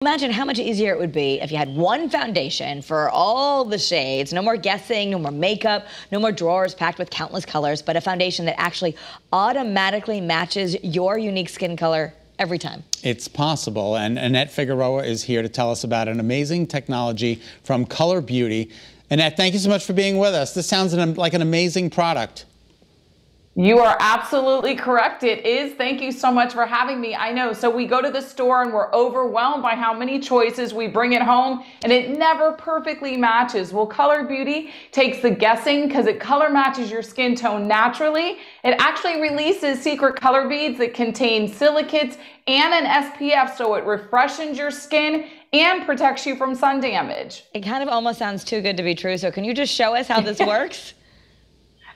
Imagine how much easier it would be if you had one foundation for all the shades. No more guessing, no more makeup, no more drawers packed with countless colors, but a foundation that actually automatically matches your unique skin color every time. It's possible, and Annette Figueroa is here to tell us about an amazing technology from Culler Beauty. Annette, thank you so much for being with us. This sounds like an amazing product. You are absolutely correct. It is. Thank you so much for having me. I know. So we go to the store and we're overwhelmed by how many choices. We bring it home and it never perfectly matches. Well, Culler Beauty takes the guessing because it color matches your skin tone naturally. It actually releases secret color beads that contain silicates and an SPF, so it refreshes your skin and protects you from sun damage. It kind of almost sounds too good to be true. So can you just show us how this works?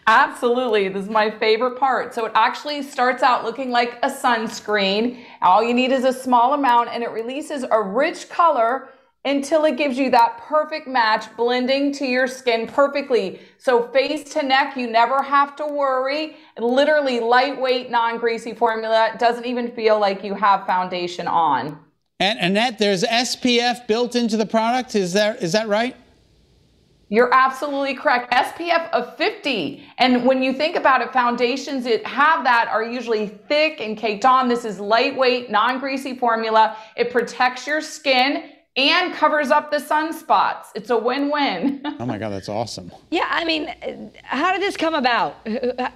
Absolutely. This is my favorite part. So it actually starts out looking like a sunscreen. All you need is a small amount and it releases a rich color until it gives you that perfect match, blending to your skin perfectly. So face to neck, you never have to worry. Literally lightweight, non-greasy formula. It doesn't even feel like you have foundation on. And Annette, there's SPF built into the product. Is that right? You're absolutely correct. SPF of 50. And when you think about it, foundations that have that are usually thick and caked on. This is lightweight, non-greasy formula. It protects your skin and covers up the sunspots. It's a win-win. Oh my God, that's awesome. Yeah, I mean, how did this come about?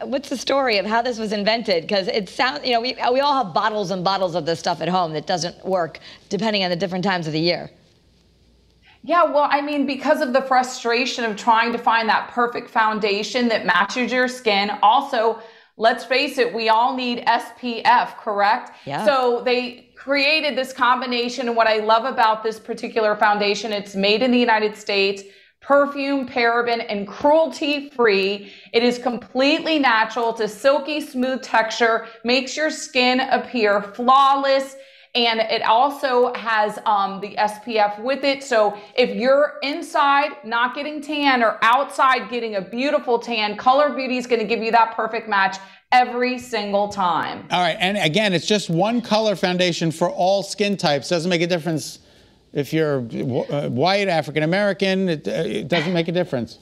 What's the story of how this was invented? Because it sounds, you know, we all have bottles and bottles of this stuff at home that doesn't work depending on the different times of the year. Yeah, well, I mean, because of the frustration of trying to find that perfect foundation that matches your skin. Also, let's face it, we all need SPF, correct? Yeah. So they created this combination. And what I love about this particular foundation, it's made in the United States, perfume, paraben, and cruelty-free. It is completely natural. It's a silky smooth texture, makes your skin appear flawless. And it also has the SPF with it. So if you're inside not getting tan or outside getting a beautiful tan, Culler Beauty is going to give you that perfect match every single time. All right. And again, it's just one color foundation for all skin types. Doesn't make a difference if you're white, African-American. It doesn't make a difference.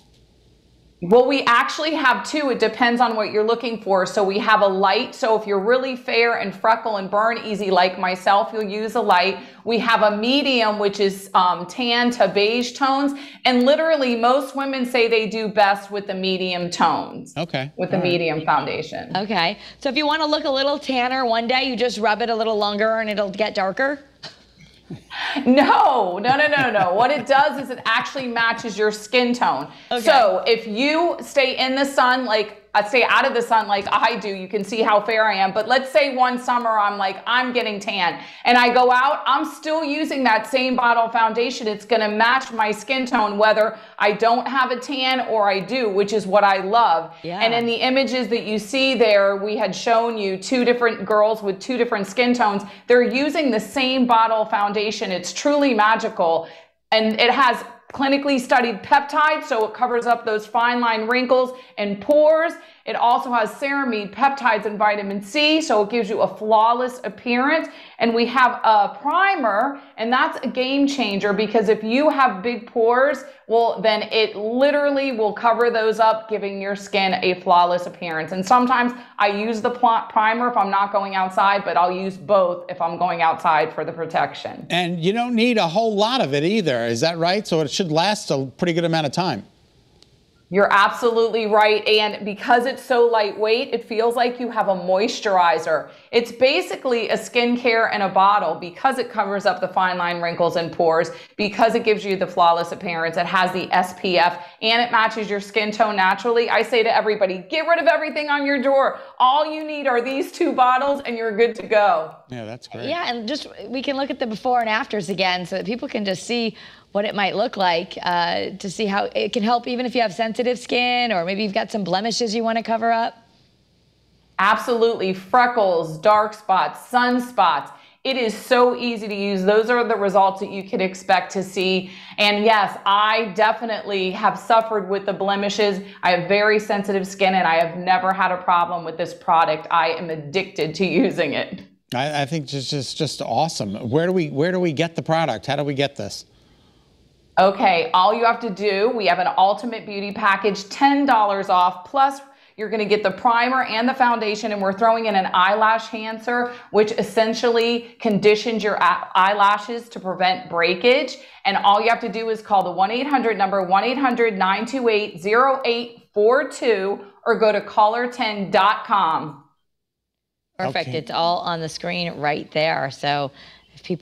Well, we actually have two. It depends on what you're looking for. So we have a light. So if you're really fair and freckle and burn easy like myself, you'll use a light. We have a medium, which is tan to beige tones. And literally most women say they do best with the medium tones. Okay. With the medium foundation. Okay. So if you want to look a little tanner one day, you just rub it a little longer and it'll get darker? No. What it does is it actually matches your skin tone. Okay. So if you stay in the sun, like stay out of the sun like I do, you can see how fair I am. But let's say one summer I'm getting tan and I go out, I'm still using that same bottle of foundation. It's going to match my skin tone whether I don't have a tan or I do, which is what I love. Yeah. And in the images that you see there, we had shown you two different girls with two different skin tones. They're using the same bottle of foundation. It's truly magical. And it has clinically studied peptides, so it covers up those fine line wrinkles and pores. It also has ceramide, peptides, and vitamin C, so it gives you a flawless appearance. And we have a primer, and that's a game changer because if you have big pores, well, then it literally will cover those up, giving your skin a flawless appearance. And sometimes I use the primer if I'm not going outside, but I'll use both if I'm going outside for the protection. And you don't need a whole lot of it either, is that right? So it should last a pretty good amount of time. You're absolutely right. And because it's so lightweight, it feels like you have a moisturizer. It's basically a skincare in a bottle because it covers up the fine line wrinkles and pores, because it gives you the flawless appearance. It has the SPF and it matches your skin tone naturally. I say to everybody, get rid of everything on your drawer. All you need are these two bottles and you're good to go. Yeah, that's great. Yeah, and just we can look at the before and afters again so that people can just see what it might look like, to see how it can help even if you have sensitive skin or maybe you've got some blemishes you want to cover up. Absolutely. Freckles, dark spots, sunspots. It is so easy to use. Those are the results that you could expect to see. And yes, I definitely have suffered with the blemishes. I have very sensitive skin and I have never had a problem with this product. I am addicted to using it. I think just awesome. Where do we get the product? How do we get this? Okay, all you have to do, we have an ultimate beauty package, $10 off, plus you're going to get the primer and the foundation, and we're throwing in an eyelash enhancer, which essentially conditions your eyelashes to prevent breakage. And all you have to do is call the 1-800 number, 1-800-928-0842, or go to culler10.com. Perfect. Okay. It's all on the screen right there. So if people